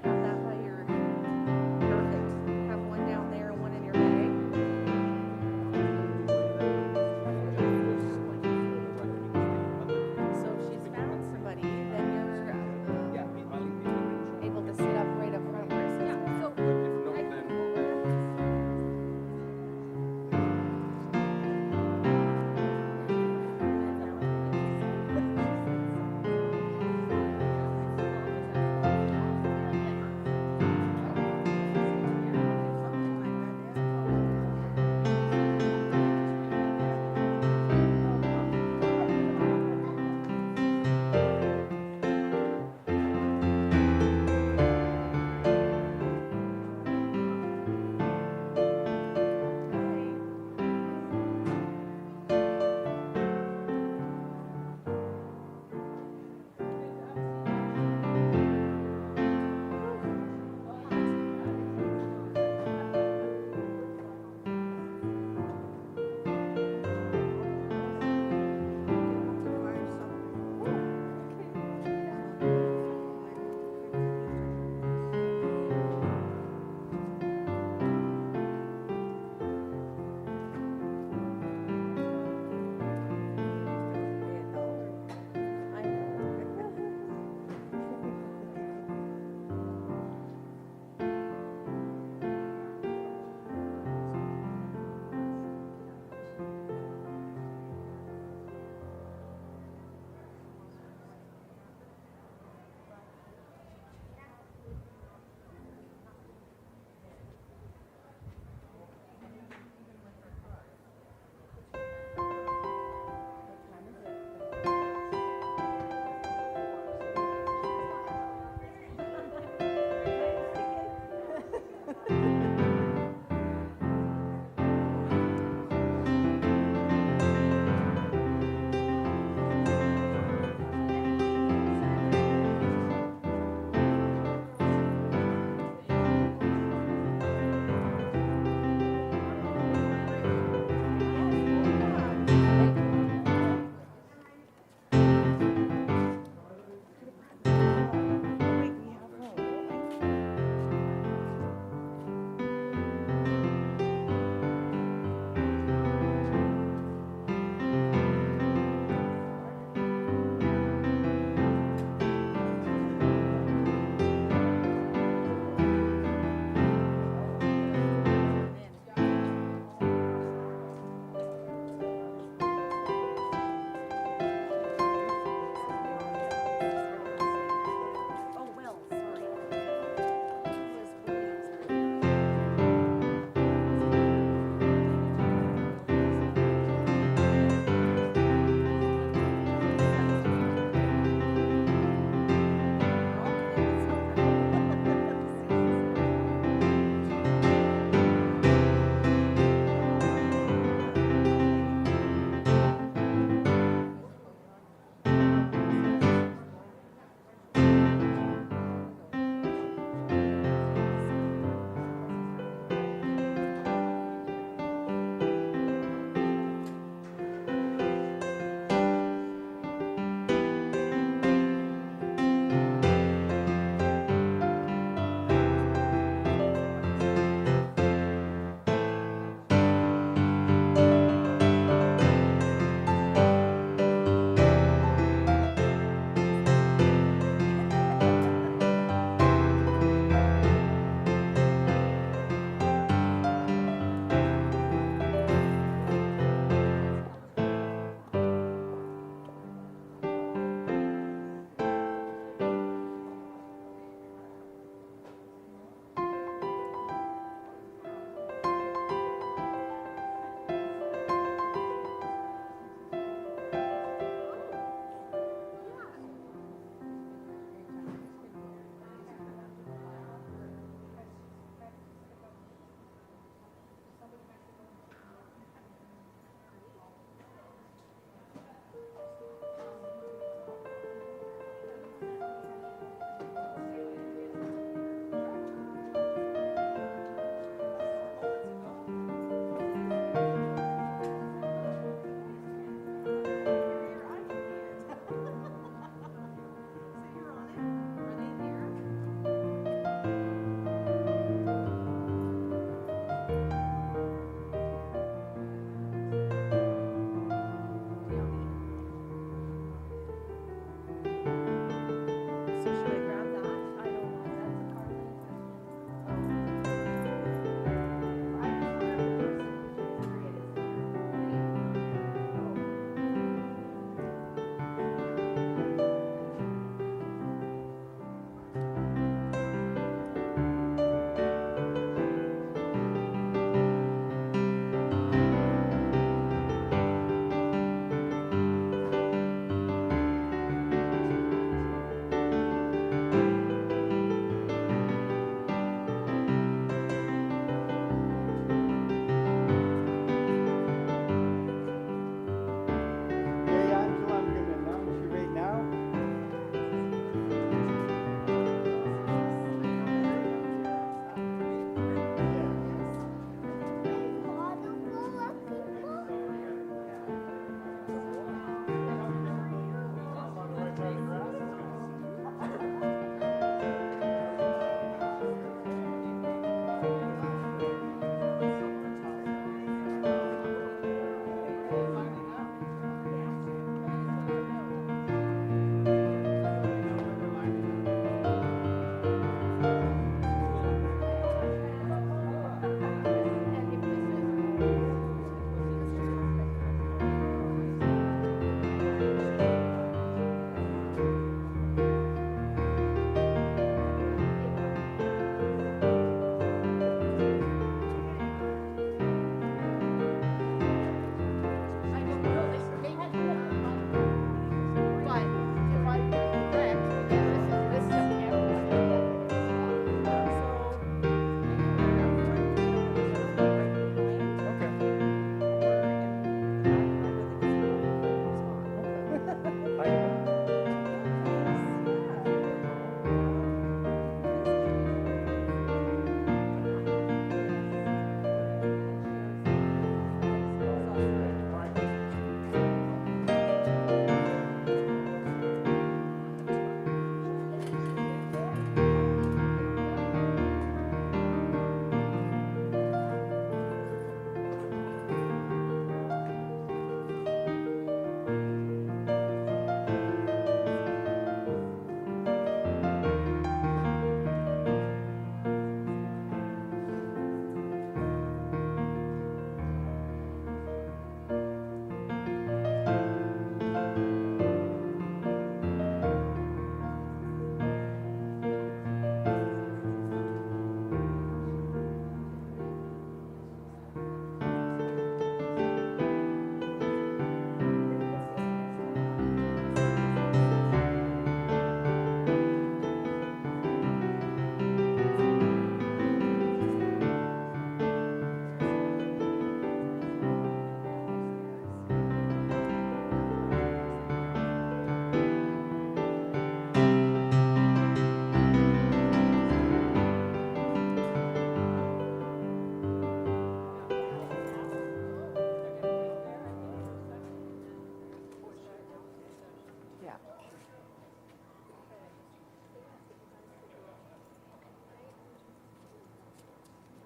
Got that by your perfect. Have one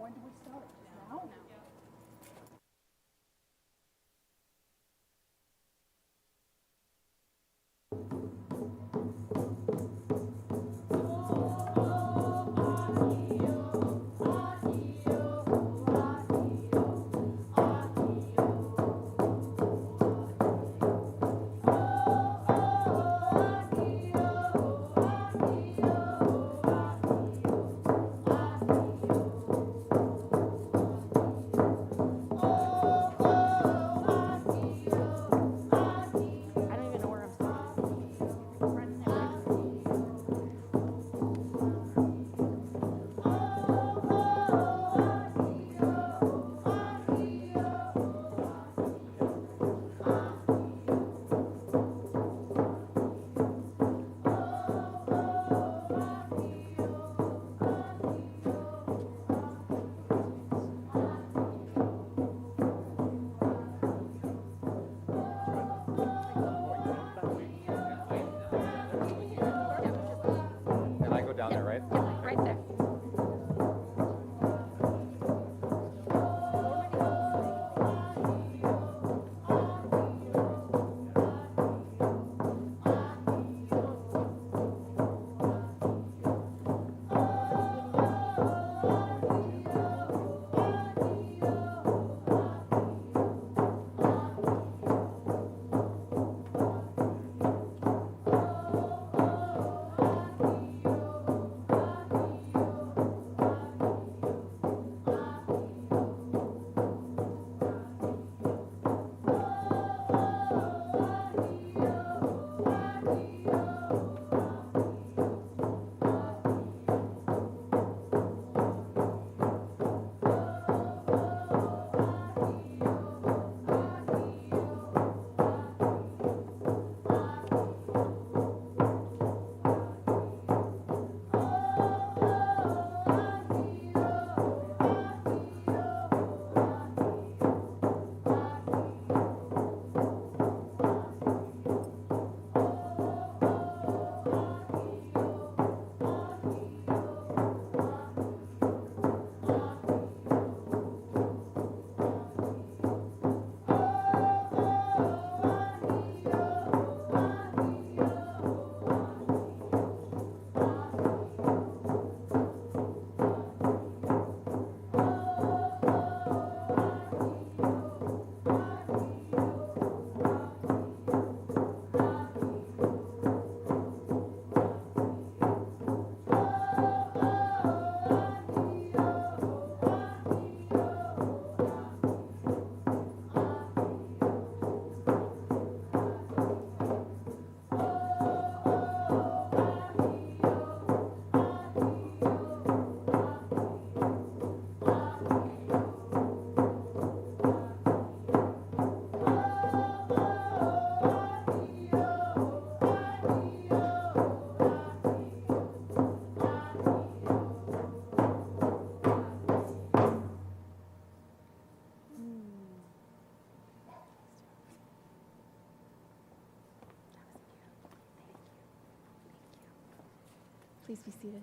When do we start? Now? And I go down there, right? Yeah, right there. Please be seated.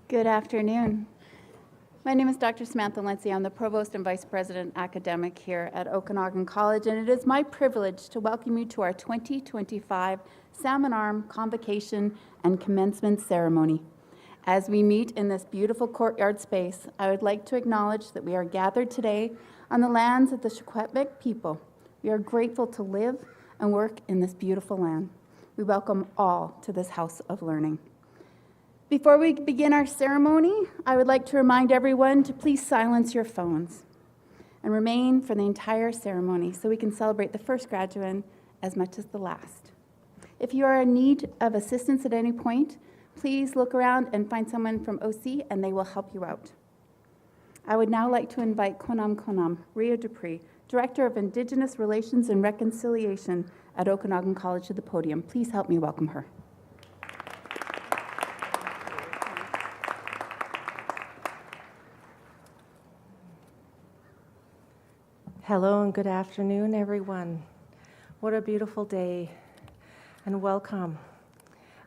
Good afternoon. My name is Dr. Samantha Lindsay. I'm the Provost and Vice President Academic here at Okanagan College, and it is my privilege to welcome you to our 2025 Salmon Arm Convocation and Commencement Ceremony. As we meet in this beautiful courtyard space, I would like to acknowledge that we are gathered today on the lands of the Secwepemc people. We are grateful to live and work in this beautiful land. We welcome all to this house of learning. Before we begin our ceremony, I would like to remind everyone to please silence your phones and remain for the entire ceremony so we can celebrate the first graduate as much as the last. If you are in need of assistance at any point, please look around and find someone from OC and they will help you out. I would now like to invite Konam Ria Dupree, Director of Indigenous Relations and Reconciliation at Okanagan College, to the podium. Please help me welcome her. Hello and good afternoon, everyone. What a beautiful day, and welcome,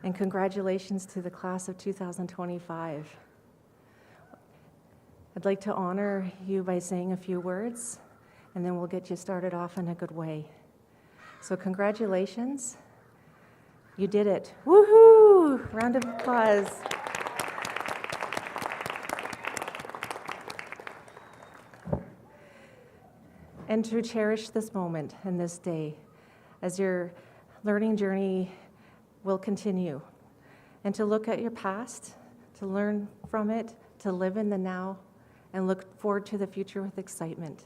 and congratulations to the class of 2025. I'd like to honor you by saying a few words, and then we'll get you started off in a good way. So congratulations. You did it. Woohoo! Round of applause. And to cherish this moment and this day as your learning journey will continue, and to look at your past, to learn from it, to live in the now, and look forward to the future with excitement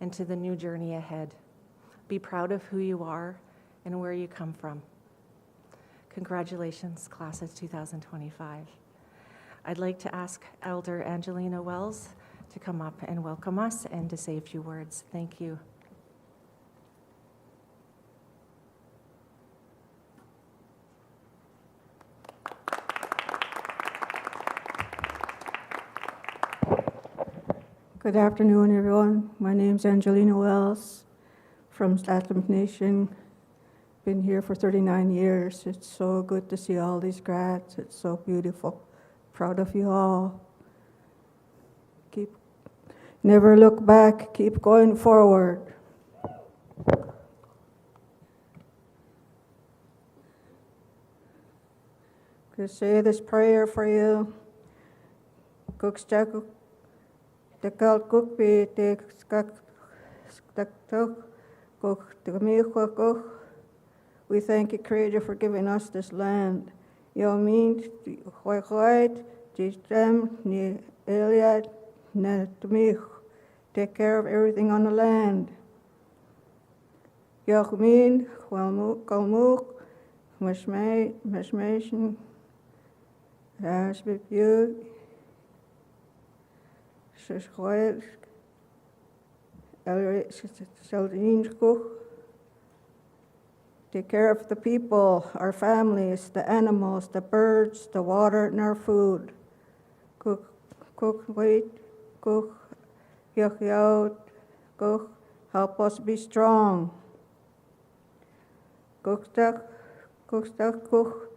and to the new journey ahead. Be proud of who you are and where you come from. Congratulations, class of 2025. I'd like to ask Elder Angelina Wells to come up and welcome us and to say a few words. Thank you. Good afternoon, everyone. My name's Angelina Wells from Salmon Nation. Been here for 39 years. It's so good to see all these grads. It's so beautiful. Proud of you all. Never look back. Keep going forward. Could say this prayer for you. We thank you, Creator, for giving us this land. You mean, take care of everything on the land. Yochmin, Kalmuk, Mashmation, Ashbibu, Shishkoy, Sheldinchko. Take care of the people, our families, the animals, the birds, the water, and our food. Cook, wait, cook, out, cook, help us be strong. Cook, the cook, the cook,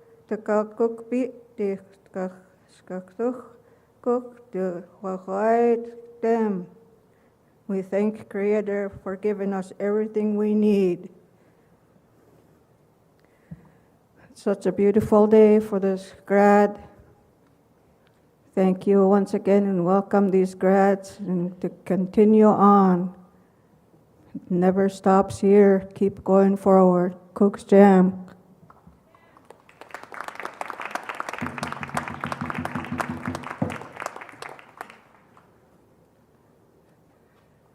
the them. We thank Creator for giving us everything we need. Such a beautiful day for this grad. Thank you once again and welcome these grads and to continue on. It never stops here. Keep going forward. Cook's Jam.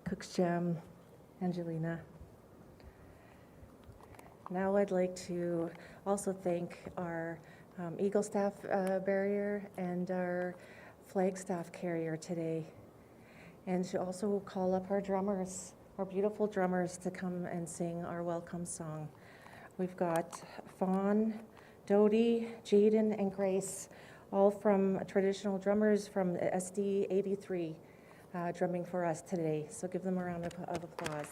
Cook's Jam, Angelina. Now I'd like to also thank our Eagle Staff barrier and our flag staff carrier today. And to also call up our drummers, our beautiful drummers, to come and sing our welcome song. We've got Fawn, Dodie, Jaden, and Grace, all from traditional drummers from SD 83, drumming for us today. So give them a round of applause.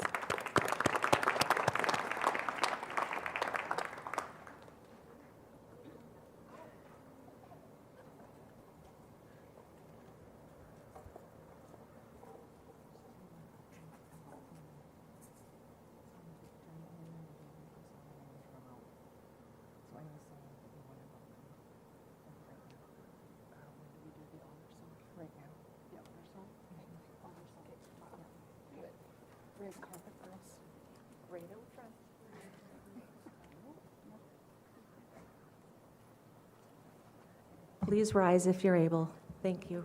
Please rise if you're able. Thank you.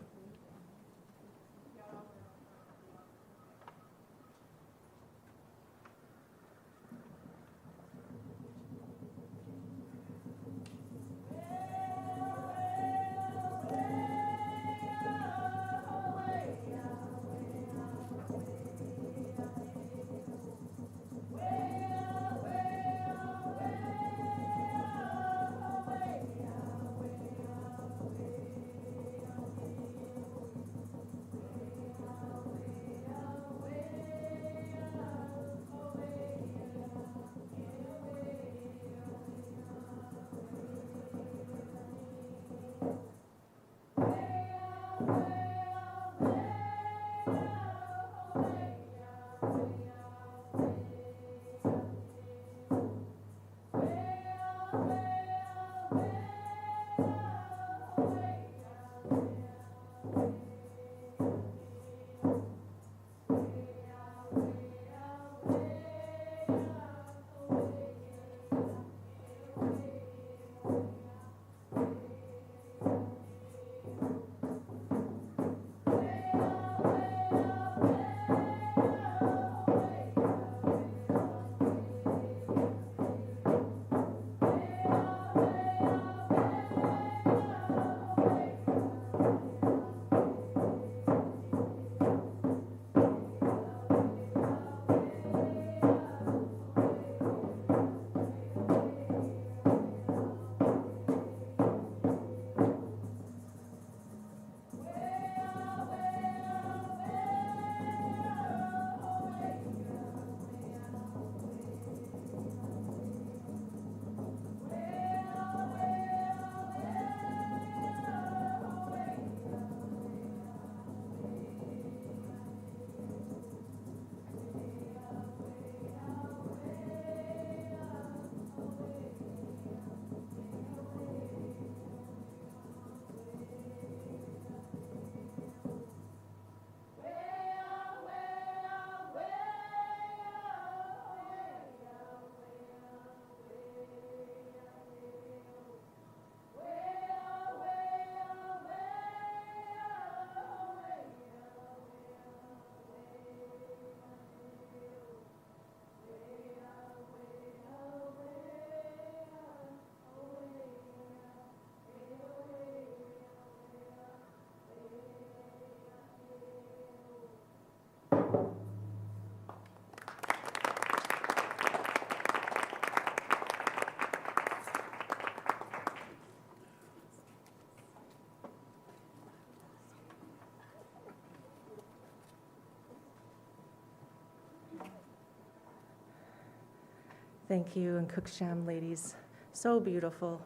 Thank you, and Cooksham ladies, so beautiful.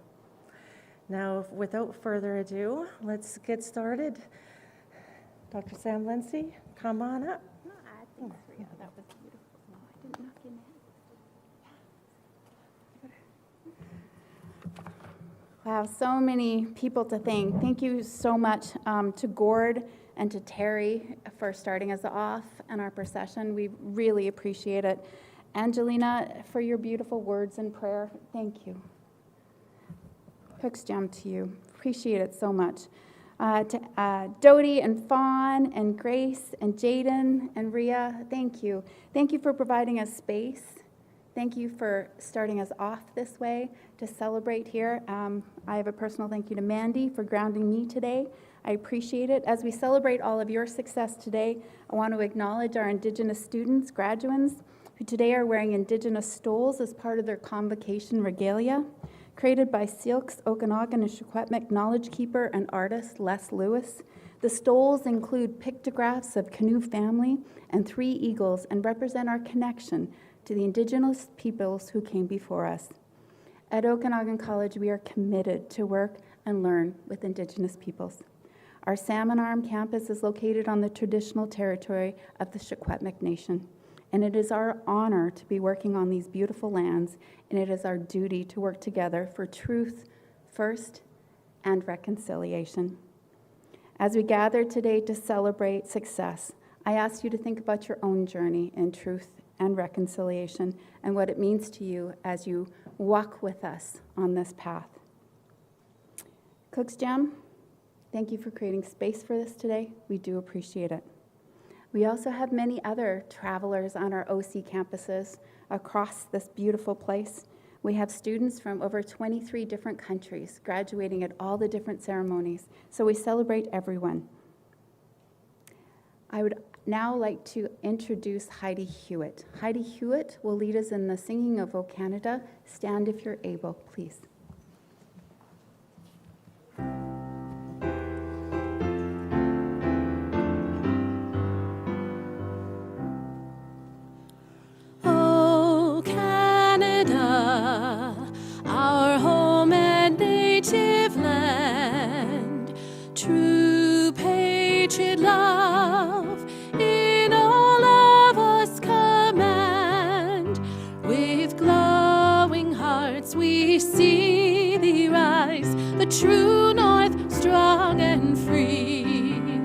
Now, without further ado, let's get started. Dr. Sam Lindsay, come on up. No, I think Rhea, that was beautiful. No, I didn't knock your head. Wow, so many people to thank. Thank you so much to Gord and to Terry for starting us off in our procession. We really appreciate it. Angelina, for your beautiful words and prayer, thank you. Cook's Jam to you. Appreciate it so much. To Dodie and Fawn and Grace and Jaden and Rhea, thank you. Thank you for providing us space. Thank you for starting us off this way to celebrate here. I have a personal thank you to Mandy for grounding me today. I appreciate it. As we celebrate all of your success today, I want to acknowledge our Indigenous students, graduands, who today are wearing Indigenous stoles as part of their Convocation regalia. Created by Silks, Okanagan, and Secwepemc knowledge keeper and artist Les Lewis. The stoles include pictographs of Canoe family and 3 eagles and represent our connection to the Indigenous peoples who came before us. At Okanagan College, we are committed to work and learn with Indigenous peoples. Our Salmon Arm campus is located on the traditional territory of the Secwepemc Nation. And it is our honor to be working on these beautiful lands, and it is our duty to work together for truth first and reconciliation. As we gather today to celebrate success, I ask you to think about your own journey in truth and reconciliation and what it means to you as you walk with us on this path. Cook's Jam, thank you for creating space for this today. We do appreciate it. We also have many other travelers on our OC campuses across this beautiful place. We have students from over 23 different countries graduating at all the different ceremonies, so we celebrate everyone. I would now like to introduce Heidi Hewitt. Heidi Hewitt will lead us in the singing of O Canada. Stand if you're able, please. True north, strong and free,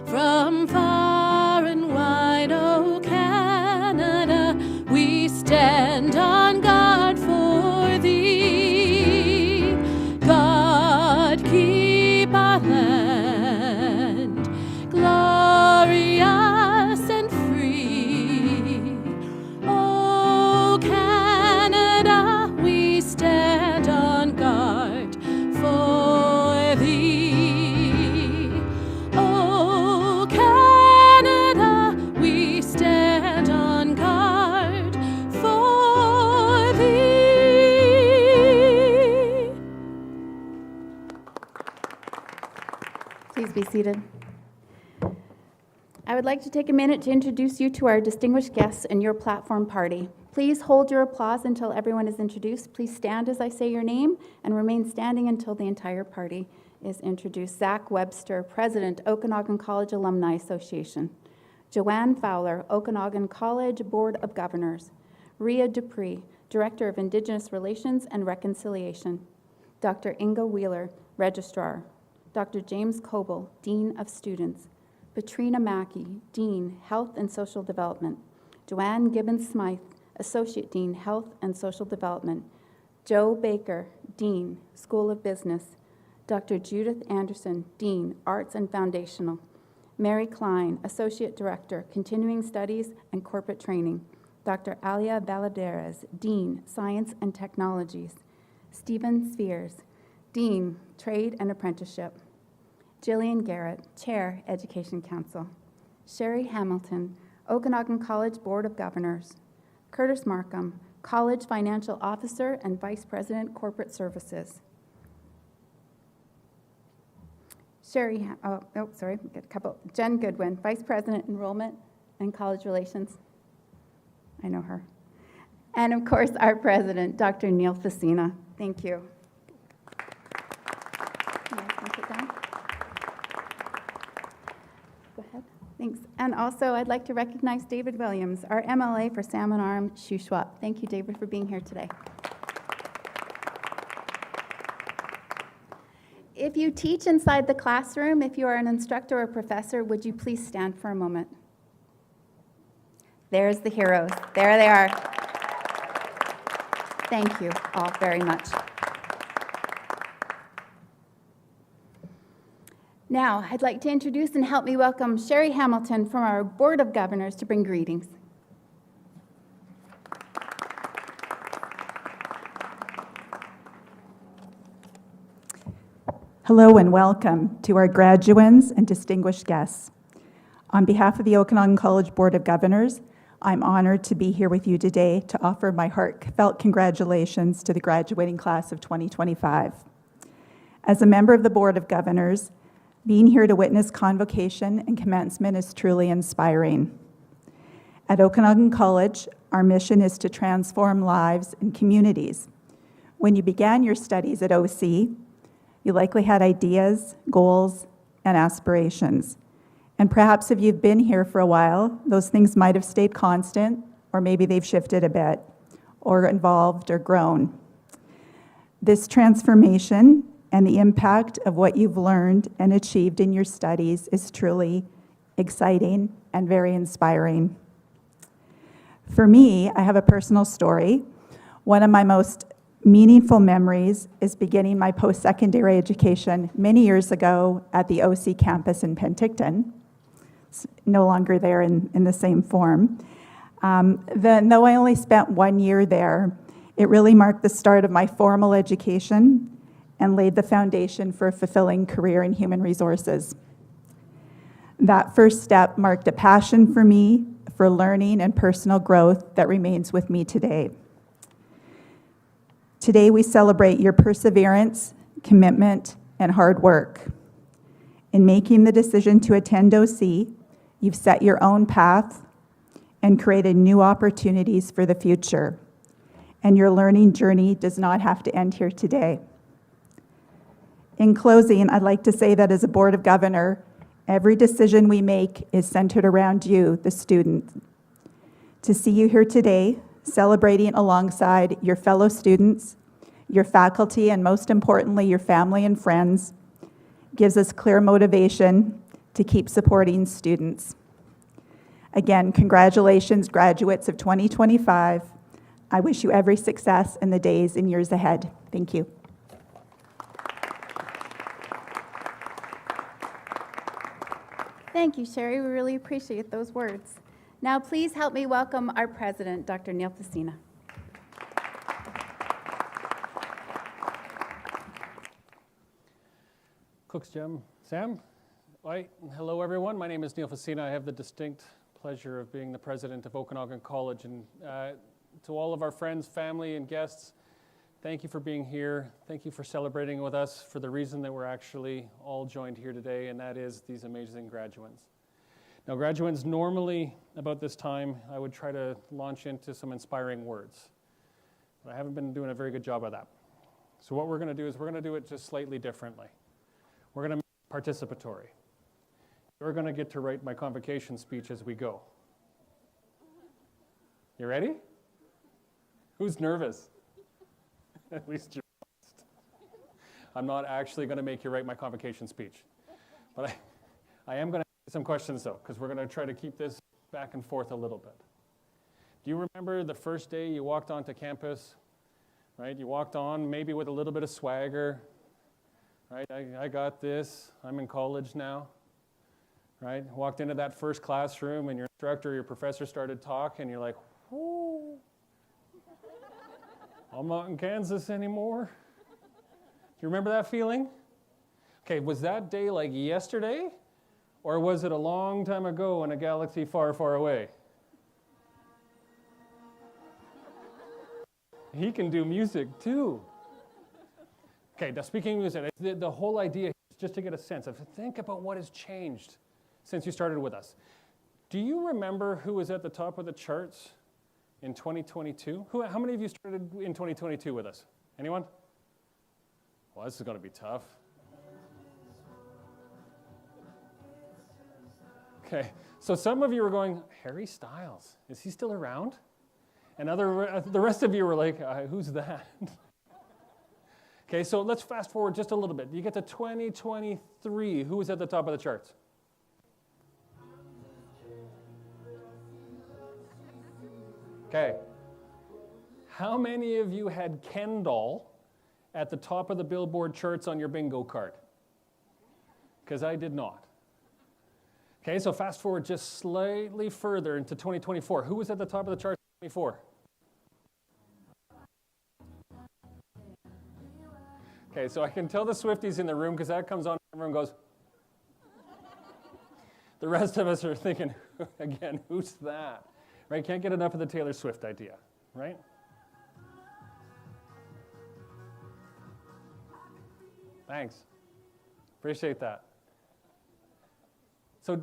from far and wide, oh Canada, we stand on guard for thee. God, keep our land glorious and free. Oh Canada, we stand on guard for thee. Oh Canada, we stand on guard for thee. Please be seated. I would like to take a minute to introduce you to our distinguished guests and your platform party. Please hold your applause until everyone is introduced. Please stand as I say your name and remain standing until the entire party is introduced. Zach Webster, President, Okanagan College Alumni Association. Joanne Fowler, Okanagan College Board of Governors. Rhea Dupree, Director of Indigenous Relations and Reconciliation. Dr. Inga Wheeler, Registrar. Dr. James Coble, Dean of Students. Patrina Mackey, Dean, Health and Social Development. Joanne Gibbons-Smythe, Associate Dean, Health and Social Development. Joe Baker, Dean, School of Business. Dr. Judith Anderson, Dean, Arts and Foundational. Mary Klein, Associate Director, Continuing Studies and Corporate Training. Dr. Alia Valadares, Dean, Science and Technologies. Stephen Spheres, Dean, Trade and Apprenticeship. Jillian Garrett, Chair, Education Council. Sherry Hamilton, Okanagan College Board of Governors. Curtis Markham, College Financial Officer and Vice President, Corporate Services. Jen Goodwin, Vice President, Enrollment and College Relations. I know her. And of course, our president, Dr. Neil Facina. Thank you. Can I come sit down? Go ahead. Thanks. And also, I'd like to recognize David Williams, our MLA for Salmon Arm, Shuswap. Thank you, David, for being here today. If you teach inside the classroom, if you are an instructor or professor, would you please stand for a moment? There's the heroes. There they are. Thank you all very much. Now, I'd like to introduce and help me welcome Sherry Hamilton from our Board of Governors to bring greetings. Hello and welcome to our graduands and distinguished guests. On behalf of the Okanagan College Board of Governors, I'm honored to be here with you today to offer my heartfelt congratulations to the graduating class of 2025. As a member of the Board of Governors, being here to witness convocation and commencement is truly inspiring. At Okanagan College, our mission is to transform lives and communities. When you began your studies at OC, you likely had ideas, goals, and aspirations. And perhaps if you've been here for a while, those things might have stayed constant, or maybe they've shifted a bit, or evolved or grown. This transformation and the impact of what you've learned and achieved in your studies is truly exciting and very inspiring. For me, I have a personal story. One of my most meaningful memories is beginning my post-secondary education many years ago at the OC campus in Penticton. It's no longer there in the same form. Though I only spent 1 year there, it really marked the start of my formal education and laid the foundation for a fulfilling career in human resources. That first step marked a passion for me for learning and personal growth that remains with me today. Today, we celebrate your perseverance, commitment, and hard work. In making the decision to attend OC, you've set your own path and created new opportunities for the future. And your learning journey does not have to end here today. In closing, I'd like to say that as a Board of Governors, every decision we make is centered around you, the student. To see you here today, celebrating alongside your fellow students, your faculty, and most importantly, your family and friends, gives us clear motivation to keep supporting students. Again, congratulations, graduates of 2025. I wish you every success in the days and years ahead. Thank you. Thank you, Sherry. We really appreciate those words. Now, please help me welcome our president, Dr. Neil Facina. Cooks Jim, Sam. Right. Hello, everyone. My name is Neil Facina. I have the distinct pleasure of being the president of Okanagan College. And to all of our friends, family, and guests, thank you for being here. Thank you for celebrating with us for the reason that we're actually all joined here today, and that is these amazing graduands. Now, graduands, normally about this time, I would try to launch into some inspiring words. But I haven't been doing a very good job of that. So what we're going to do is we're going to do it just slightly differently. We're going to make it participatory. You're going to get to write my convocation speech as we go. You ready? Who's nervous? At least you're honest. I'm not actually going to make you write my convocation speech. But I am going to ask some questions, though, because we're going to try to keep this back and forth a little bit. Do you remember the first day you walked onto campus? Right? You walked on maybe with a little bit of swagger. Right? I got this. I'm in college now. Right? Walked into that first classroom and your instructor or your professor started talking and you're like, whoo, I'm not in Kansas anymore. Do you remember that feeling? Okay, was that day like yesterday? Or was it a long time ago in a galaxy far, far away? He can do music too. Okay, now speaking of music, the whole idea is just to get a sense of, think about what has changed since you started with us. Do you remember who was at the top of the charts in 2022? How many of you started in 2022 with us? Anyone? Well, this is going to be tough. Okay, so some of you were going, Harry Styles, is he still around? And the rest of you were like, who's that? Okay, so let's fast forward just a little bit. You get to 2023. Who was at the top of the charts? Okay. How many of you had Ken doll at the top of the Billboard charts on your bingo card? Because I did not. Okay, so fast forward just slightly further into 2024. Who was at the top of the charts in 2024? Okay, so I can tell the Swifties in the room because that comes on and everyone goes. The rest of us are thinking, again, who's that? Right? Can't get enough of the Taylor Swift idea, right? Thanks. Appreciate that. So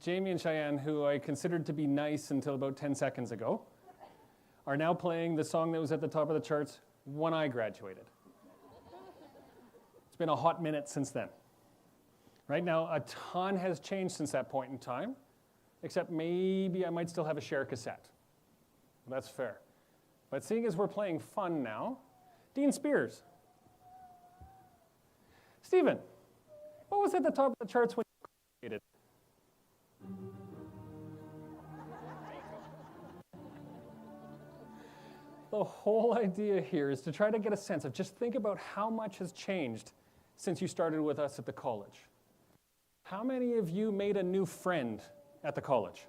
Jamie and Cheyenne, who I considered to be nice until about 10 seconds ago, are now playing the song that was at the top of the charts when I graduated. It's been a hot minute since then. Right now, a ton has changed since that point in time, except maybe I might still have a share cassette. That's fair. But seeing as we're playing fun now, Dean Spears. Stephen, what was at the top of the charts when you graduated? The whole idea here is to try to get a sense of just think about how much has changed since you started with us at the college. How many of you made a new friend at the college?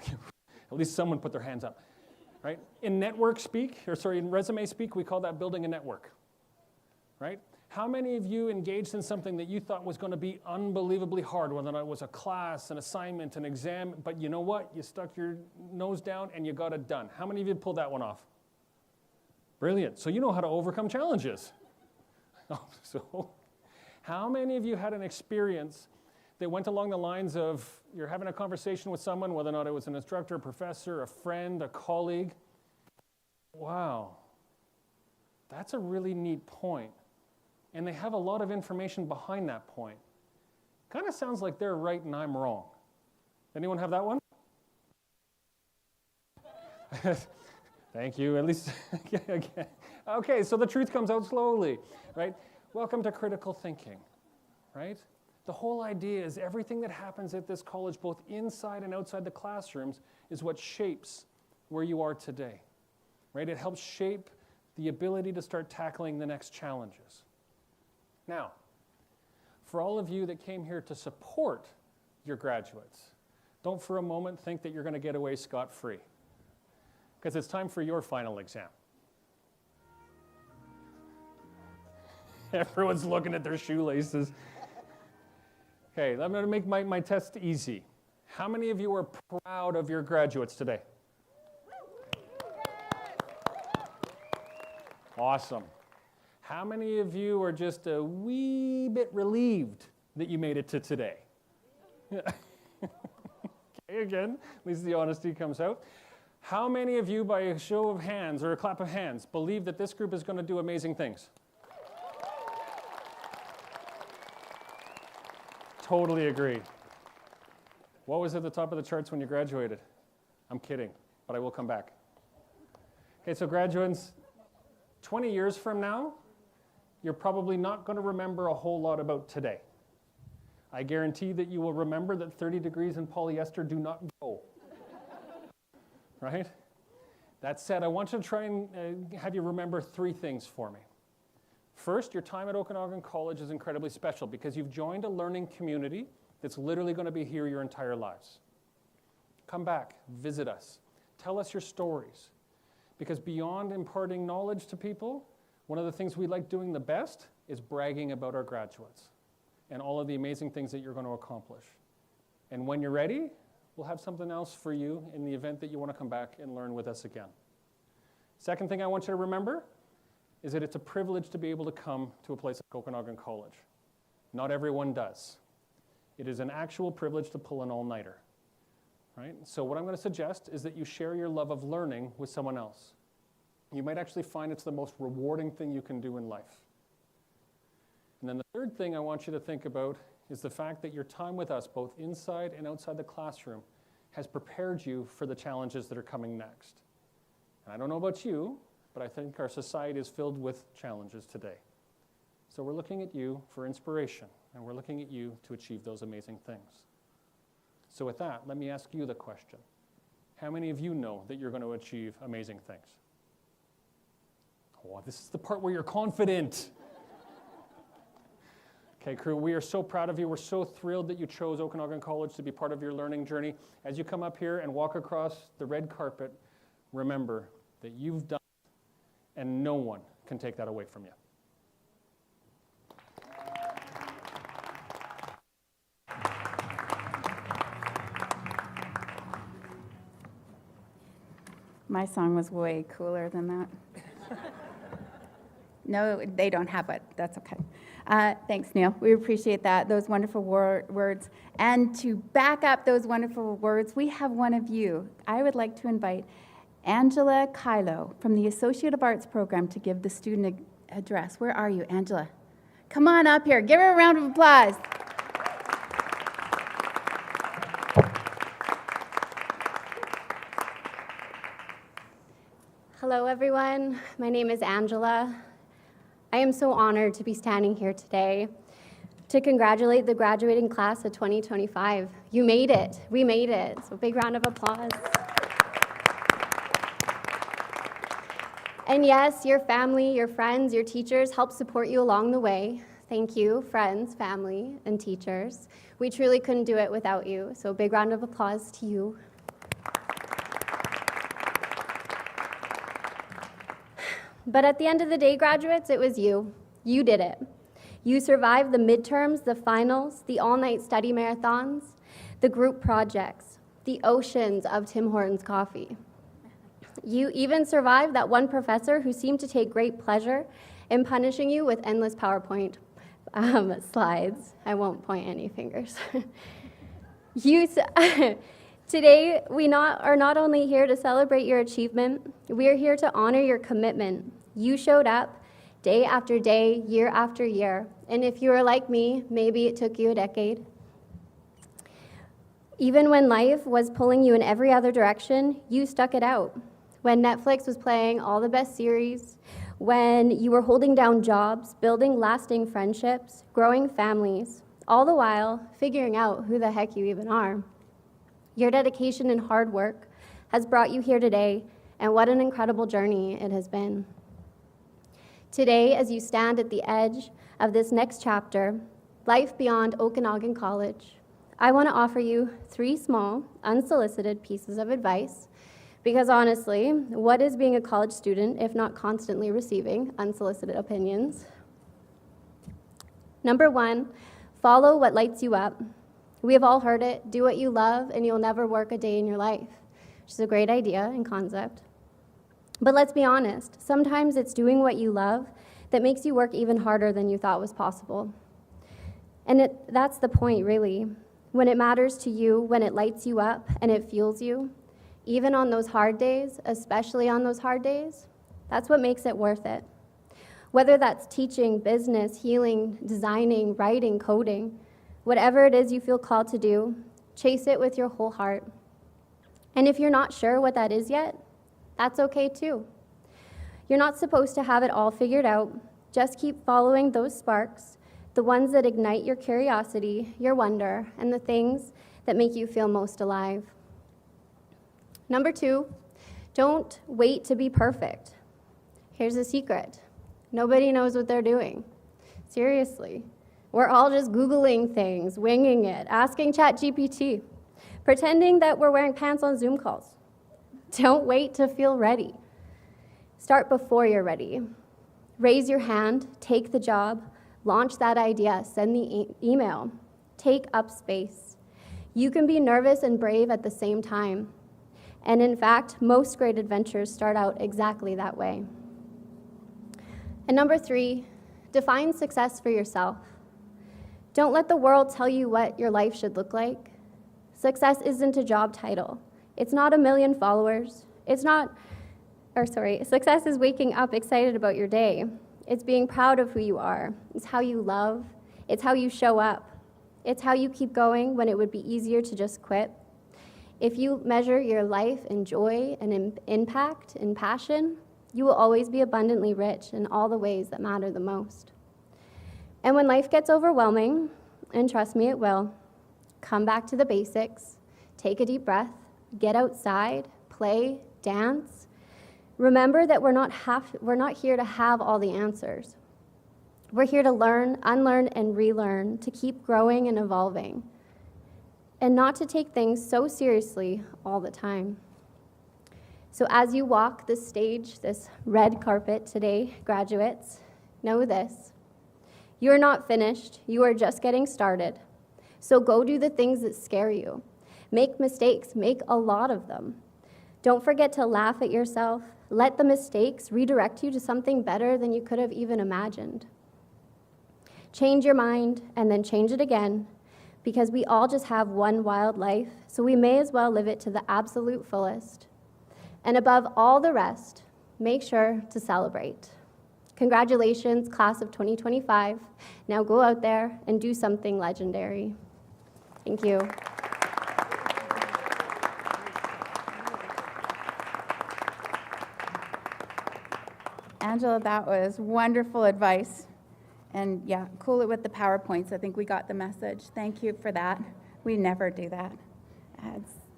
At least someone put their hands up, right? In in resume speak, we call that building a network, right? How many of you engaged in something that you thought was going to be unbelievably hard, whether or not it was a class, an assignment, an exam, but you know what? You stuck your nose down and you got it done. How many of you pulled that one off? Brilliant. So you know how to overcome challenges. So how many of you had an experience that went along the lines of you're having a conversation with someone, whether or not it was an instructor, a professor, a friend, a colleague? Wow, that's a really neat point. And they have a lot of information behind that point. Kind of sounds like they're right and I'm wrong. Anyone have that one? Thank you, at least. Okay, so the truth comes out slowly, right? Welcome to critical thinking, right? The whole idea is everything that happens at this college, both inside and outside the classrooms, is what shapes where you are today, right? It helps shape the ability to start tackling the next challenges. Now, for all of you that came here to support your graduates, don't for a moment think that you're going to get away scot-free, because it's time for your final exam. Everyone's looking at their shoelaces. Okay, I'm going to make my test easy. How many of you are proud of your graduates today? Awesome. How many of you are just a wee bit relieved that you made it to today? Okay, again, at least the honesty comes out. How many of you, by a show of hands or a clap of hands, believe that this group is going to do amazing things? Totally agree. What was at the top of the charts when you graduated? I'm kidding, but I will come back. Okay, so graduates, 20 years from now, you're probably not going to remember a whole lot about today. I guarantee that you will remember that 30 degrees in polyester do not go. Right? That said, I want to try and have you remember three things for me. First, your time at Okanagan College is incredibly special because you've joined a learning community that's literally going to be here your entire lives. Come back, visit us, tell us your stories. Because beyond imparting knowledge to people, one of the things we like doing the best is bragging about our graduates and all of the amazing things that you're going to accomplish. And when you're ready, we'll have something else for you in the event that you want to come back and learn with us again. Second thing I want you to remember is that it's a privilege to be able to come to a place like Okanagan College. Not everyone does. It is an actual privilege to pull an all-nighter. right? So what I'm going to suggest is that you share your love of learning with someone else. You might actually find it's the most rewarding thing you can do in life. And then the third thing I want you to think about is the fact that your time with us, both inside and outside the classroom, has prepared you for the challenges that are coming next. And I don't know about you, but I think our society is filled with challenges today. So we're looking at you for inspiration, and we're looking at you to achieve those amazing things. So with that, let me ask you the question. How many of you know that you're going to achieve amazing things? Oh, this is the part where you're confident. Okay, crew, we are so proud of you. We're so thrilled that you chose Okanagan College to be part of your learning journey. As you come up here and walk across the red carpet, remember that you've done it, and no one can take that away from you. My song was way cooler than that. No, they don't have it. That's okay. Thanks, Neil. We appreciate that, those wonderful words. And to back up those wonderful words, we have one of you. I would like to invite Angela Kylo from the Associate of Arts program to give the student address. Where are you, Angela? Come on up here. Give her a round of applause. Hello, everyone. My name is Angela. I am so honored to be standing here today to congratulate the graduating class of 2025. You made it. We made it. So big round of applause. And yes, your family, your friends, your teachers help support you along the way. Thank you, friends, family, and teachers. We truly couldn't do it without you. So big round of applause to you. But at the end of the day, graduates, it was you. You did it. You survived the midterms, the finals, the all-night study marathons, the group projects, the oceans of Tim Hortons coffee. You even survived that one professor who seemed to take great pleasure in punishing you with endless PowerPoint slides. I won't point any fingers. Today, we are not only here to celebrate your achievement, we are here to honor your commitment. You showed up day after day, year after year, and if you are like me, maybe it took you a decade. Even when life was pulling you in every other direction, you stuck it out. When Netflix was playing all the best series, when you were holding down jobs, building lasting friendships, growing families, all the while figuring out who the heck you even are. Your dedication and hard work has brought you here today, and what an incredible journey it has been. Today, as you stand at the edge of this next chapter, life beyond Okanagan College, I want to offer you 3 small, unsolicited pieces of advice, because honestly, what is being a college student if not constantly receiving unsolicited opinions? Number 1, follow what lights you up. We have all heard it, do what you love and you'll never work a day in your life, which is a great idea and concept. But let's be honest, sometimes it's doing what you love that makes you work even harder than you thought was possible. And that's the point, really. When it matters to you, when it lights you up and it fuels you, even on those hard days, especially on those hard days, that's what makes it worth it. Whether that's teaching, business, healing, designing, writing, coding, whatever it is you feel called to do, chase it with your whole heart. And if you're not sure what that is yet, that's okay too. You're not supposed to have it all figured out. Just keep following those sparks, the ones that ignite your curiosity, your wonder, and the things that make you feel most alive. Number 2, don't wait to be perfect. Here's a secret. Nobody knows what they're doing. Seriously. We're all just Googling things, winging it, asking ChatGPT, pretending that we're wearing pants on Zoom calls. Don't wait to feel ready. Start before you're ready. Raise your hand, take the job, launch that idea, send the email. Take up space. You can be nervous and brave at the same time. And in fact, most great adventures start out exactly that way. And number 3, define success for yourself. Don't let the world tell you what your life should look like. Success isn't a job title. It's not a million followers. Success is waking up excited about your day. It's being proud of who you are. It's how you love. It's how you show up. It's how you keep going when it would be easier to just quit. If you measure your life in joy and impact and passion, you will always be abundantly rich in all the ways that matter the most. And when life gets overwhelming, and trust me, it will, come back to the basics, take a deep breath, get outside, play, dance. Remember that we're not here to have all the answers. We're here to learn, unlearn, and relearn, to keep growing and evolving, and not to take things so seriously all the time. So as you walk this stage, this red carpet today, graduates, know this: you are not finished, you are just getting started. So go do the things that scare you. Make mistakes, make a lot of them. Don't forget to laugh at yourself. Let the mistakes redirect you to something better than you could have even imagined. Change your mind and then change it again, because we all just have one wild life, so we may as well live it to the absolute fullest. And above all the rest, make sure to celebrate. Congratulations, class of 2025. Now go out there and do something legendary. Thank you. Angela, that was wonderful advice. And yeah, cool it with the PowerPoints. I think we got the message. Thank you for that. We never do that.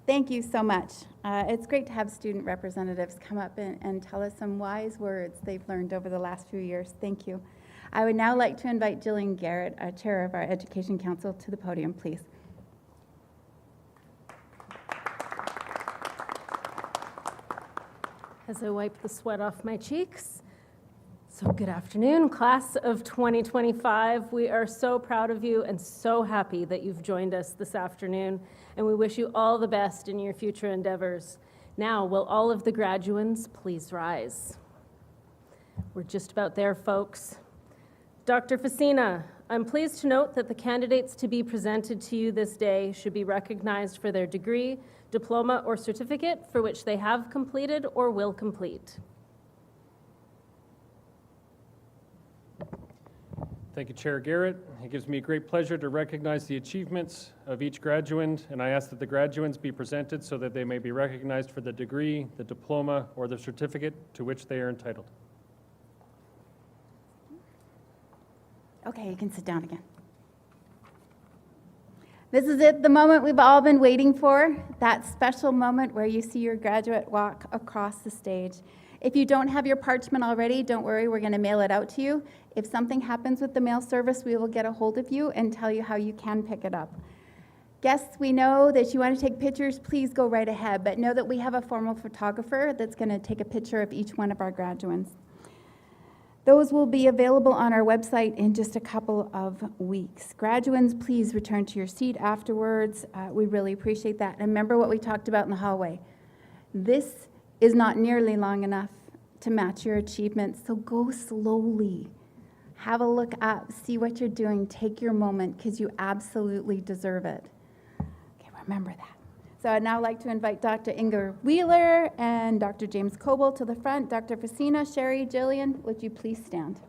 Thank you so much. It's great to have student representatives come up and tell us some wise words they've learned over the last few years. Thank you. I would now like to invite Jillian Garrett, Chair of our Education Council, to the podium, please. As I wipe the sweat off my cheeks. So good afternoon, class of 2025. We are so proud of you and so happy that you've joined us this afternoon, and we wish you all the best in your future endeavors. Now, will all of the graduands please rise? We're just about there, folks. Dr. Facina, I'm pleased to note that the candidates to be presented to you this day should be recognized for their degree, diploma, or certificate for which they have completed or will complete. Thank you, Chair Garrett. It gives me great pleasure to recognize the achievements of each graduand, and I ask that the graduands be presented so that they may be recognized for the degree, the diploma, or the certificate to which they are entitled. Okay, you can sit down again. This is it, the moment we've all been waiting for, that special moment where you see your graduate walk across the stage. If you don't have your parchment already, don't worry, we're going to mail it out to you. If something happens with the mail service, we will get a hold of you and tell you how you can pick it up. Guests, we know that you want to take pictures, please go right ahead, but know that we have a formal photographer that's going to take a picture of each one of our graduands. Those will be available on our website in just a couple of weeks. Graduands, please return to your seat afterwards. We really appreciate that. And remember what we talked about in the hallway. This is not nearly long enough to match your achievements, so go slowly. Have a look up, see what you're doing, take your moment, because you absolutely deserve it. Okay, remember that. So I'd now like to invite Dr. Inger Wheeler and Dr. James Coble to the front. Dr. Facina, Sherry, Jillian, would you please stand?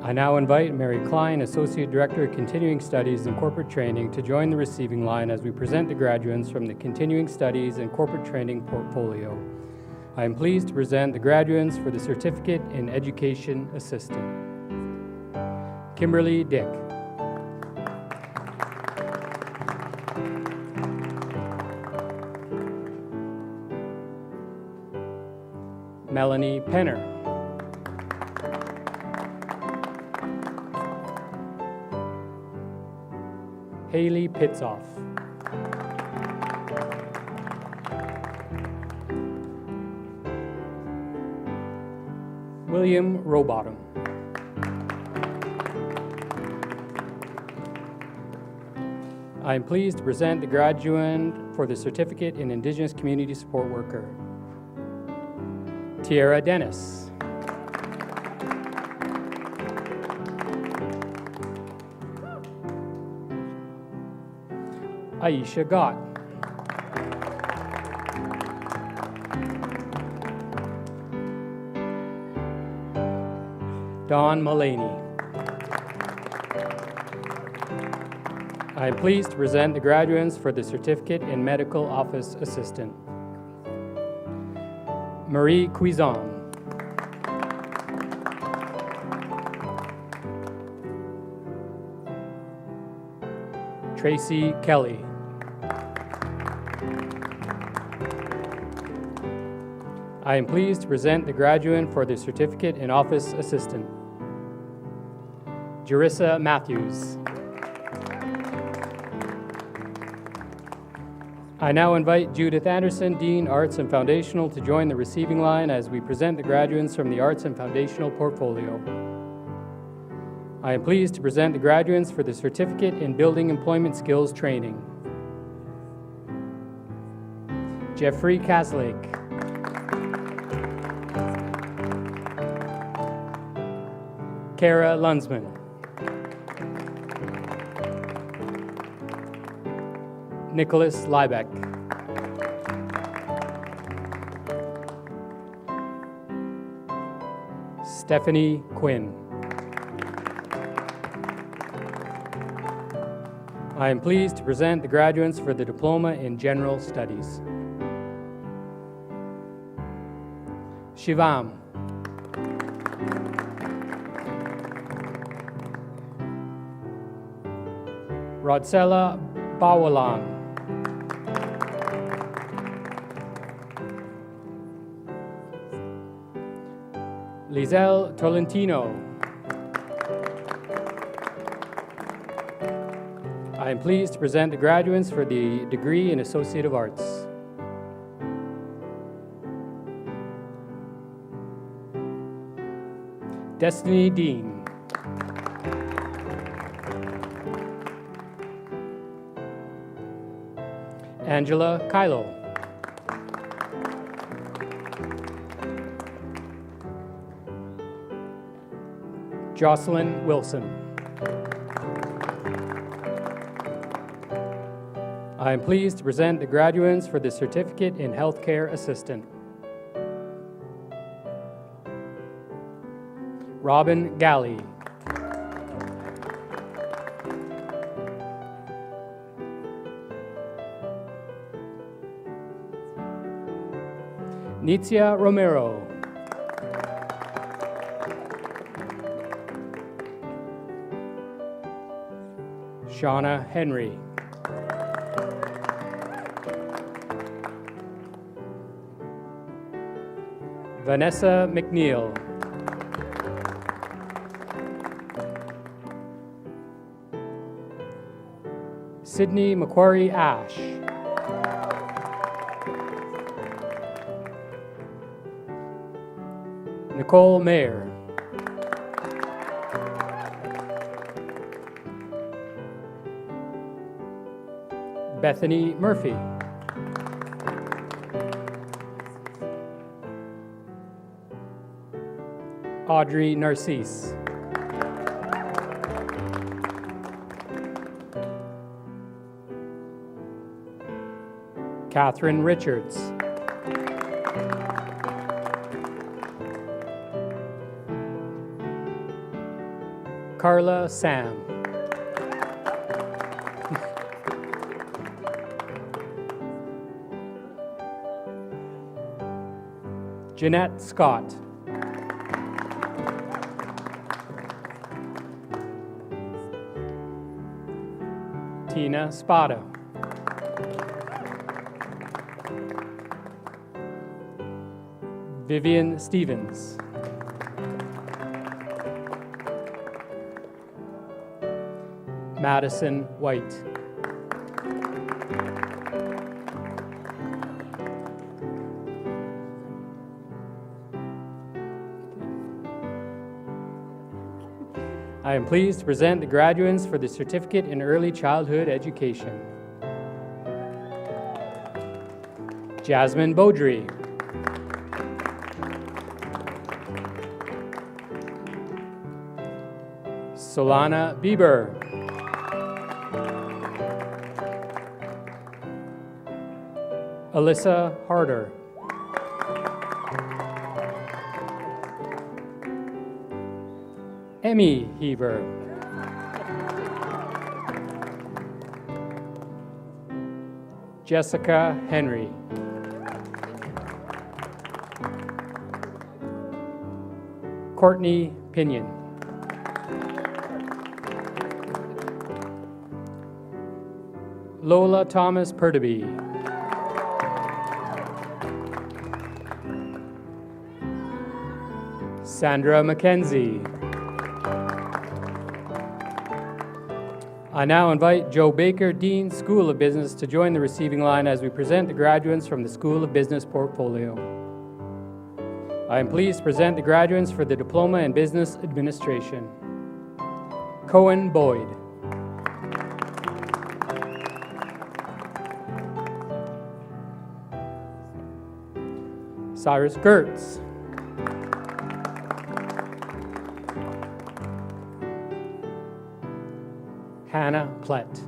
I now invite Mary Klein, Associate Director of Continuing Studies and Corporate Training, to join the receiving line as we present the graduates from the Continuing Studies and Corporate Training portfolio. I am pleased to present the graduates for the Certificate in Education Assistant. Kimberly Dick. Melanie Penner. Haley Pitzoff. William Rowbottom. I am pleased to present the graduate for the Certificate in Indigenous Community Support Worker, Tierra Dennis. Aisha Gott. Dawn Mullaney. I am pleased to present the graduates for the Certificate in Medical Office Assistant. Marie Cuizon. Tracy Kelly. I am pleased to present the graduate for the Certificate in Office Assistant. Jerissa Matthews. I now invite Judith Anderson, Dean, Arts and Foundational, to join the receiving line as we present the graduates from the Arts and Foundational portfolio. I am pleased to present the graduates for the Certificate in Building Employment Skills Training. Jeffrey Kaslake. Kara Lunsman. Nicholas Liebeck. Stephanie Quinn. I am pleased to present the graduates for the Diploma in General Studies. Shivam. Rodsella Bawalan. Lizelle Tolentino. I am pleased to present the graduates for the degree in Associate Arts. Destiny Dean. Angela Kylo. Jocelyn Wilson. I am pleased to present the graduates for the Certificate in Healthcare Assistant. Robin Galley. Nitzia Romero. Shauna Henry. Vanessa McNeil. Sydney Macquarie Ash. Nicole Mayer. Bethany Murphy. Audrey Narcisse. Catherine Richards. Carla Sam. Jeanette Scott. Tina Spada. Vivian Stevens. Madison White. I am pleased to present the graduates for the Certificate in Early Childhood Education. Jasmine Beaudry. Solana Bieber. Alyssa Harder. Emmy Heaver. Jessica Henry. Courtney Pinion. Lola Thomas Perteby. Sandra McKenzie. I now invite Joe Baker, Dean, School of Business, to join the receiving line as we present the graduates from the School of Business portfolio. I am pleased to present the graduates for the Diploma in Business Administration. Cohen Boyd. Cyrus Gertz. Hannah Plett.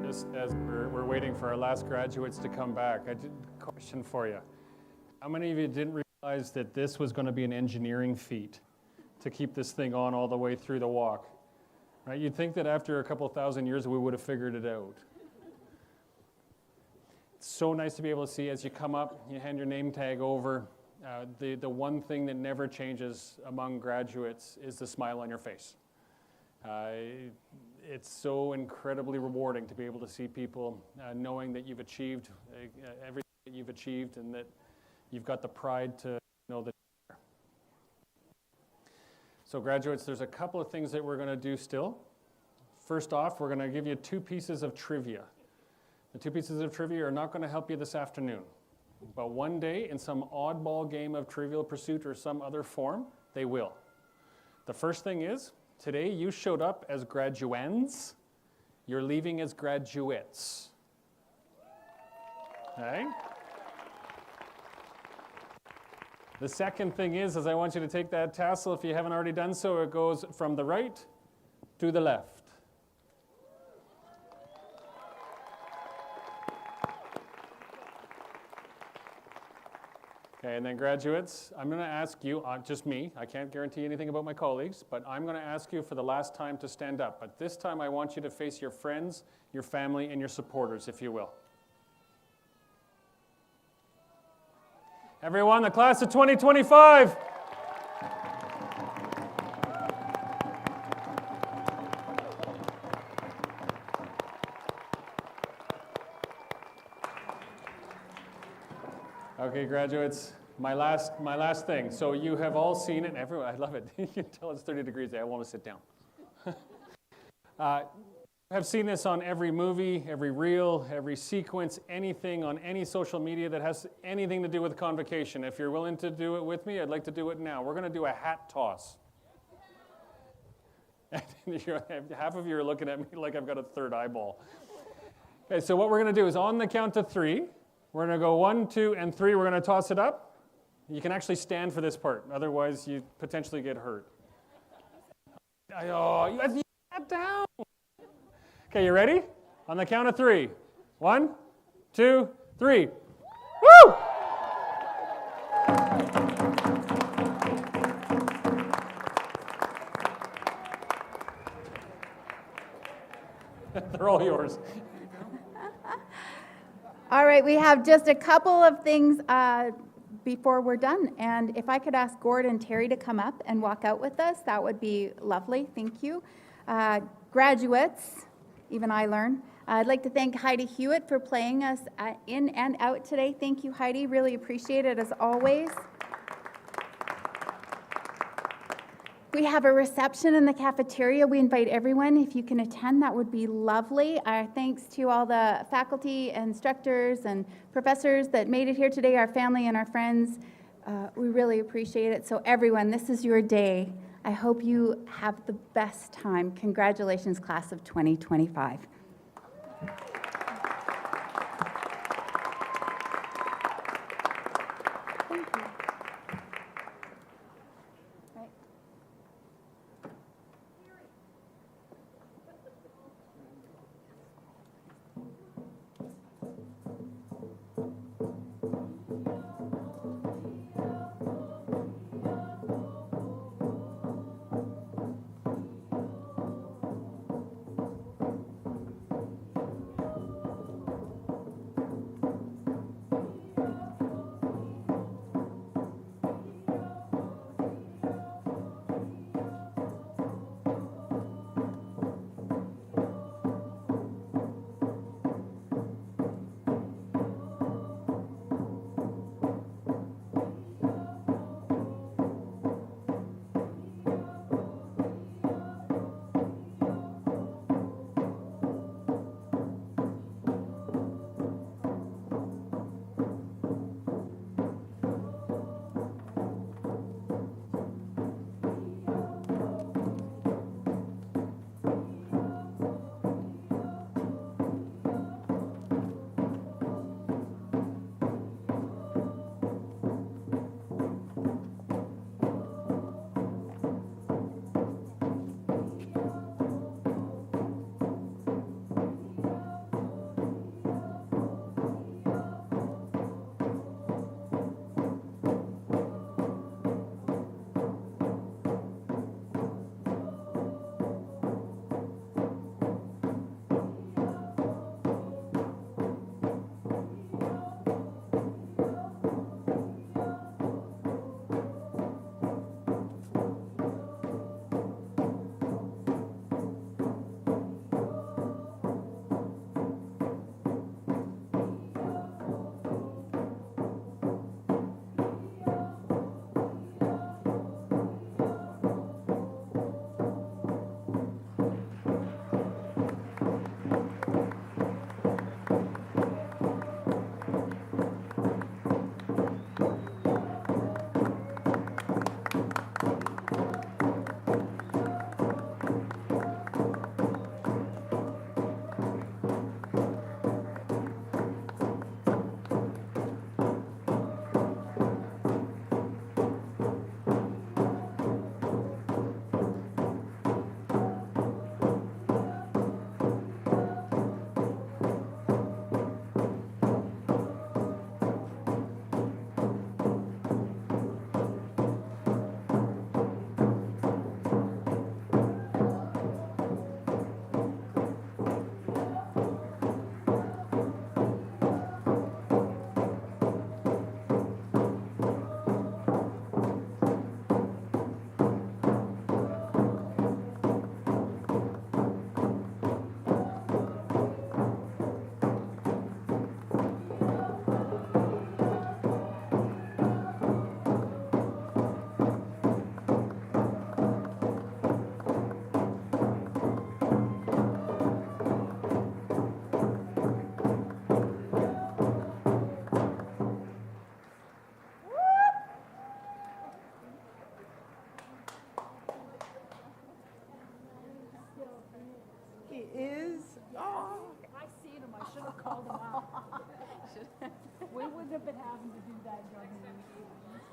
Just as we're waiting for our last graduates to come back, I did a question for you. How many of you didn't realize that this was going to be an engineering feat to keep this thing on all the way through the walk? Right? You'd think that after a couple thousand years we would have figured it out. It's so nice to be able to see as you come up, you hand your name tag over. The one thing that never changes among graduates is the smile on your face. It's so incredibly rewarding to be able to see people knowing that you've achieved everything that you've achieved and that you've got the pride to know that you're there. So graduates, there's a couple of things that we're going to do still. First off, we're going to give you 2 pieces of trivia. The 2 pieces of trivia are not going to help you this afternoon, but one day in some oddball game of Trivial Pursuit or some other form, they will. The first thing is, today you showed up as graduands, you're leaving as graduates. Okay? The second thing is I want you to take that tassel, if you haven't already done so, it goes from the right to the left. Okay, and then graduates, I'm going to ask you, just me, I can't guarantee anything about my colleagues, but I'm going to ask you for the last time to stand up. But this time I want you to face your friends, your family, and your supporters, if you will. Everyone, the class of 2025. Okay, graduates, my last thing. So you have all seen it, everyone, I love it. You can tell it's 30 degrees there, I want to sit down. Have seen this on every movie, every reel, every sequence, anything on any social media that has anything to do with Convocation. If you're willing to do it with me, I'd like to do it now. We're going to do a hat toss. Half of you are looking at me like I've got a third eyeball. Okay, so what we're going to do is on the count of 3, we're going to go 1, 2, and 3. We're going to toss it up. You can actually stand for this part. Otherwise, you potentially get hurt. Oh, you sat down. Okay, you ready? On the count of 3. 1, 2, 3. Woo! They're all yours. All right, we have just a couple of things before we're done. And if I could ask Gord and Terry to come up and walk out with us, that would be lovely. Thank you. Graduates, even I learn. I'd like to thank Heidi Hewitt for playing us in and out today. Thank you, Heidi. Really appreciate it as always. We have a reception in the cafeteria. We invite everyone. If you can attend, that would be lovely. Our thanks to all the faculty, instructors, and professors that made it here today, our family and our friends. We really appreciate it. So everyone, this is your day. I hope you have the best time. Congratulations, class of 2025. We wouldn't have been having to do that during the evenings.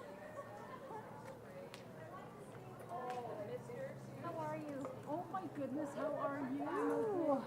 Oh, and it's yours. How are you? Oh my goodness, how are you?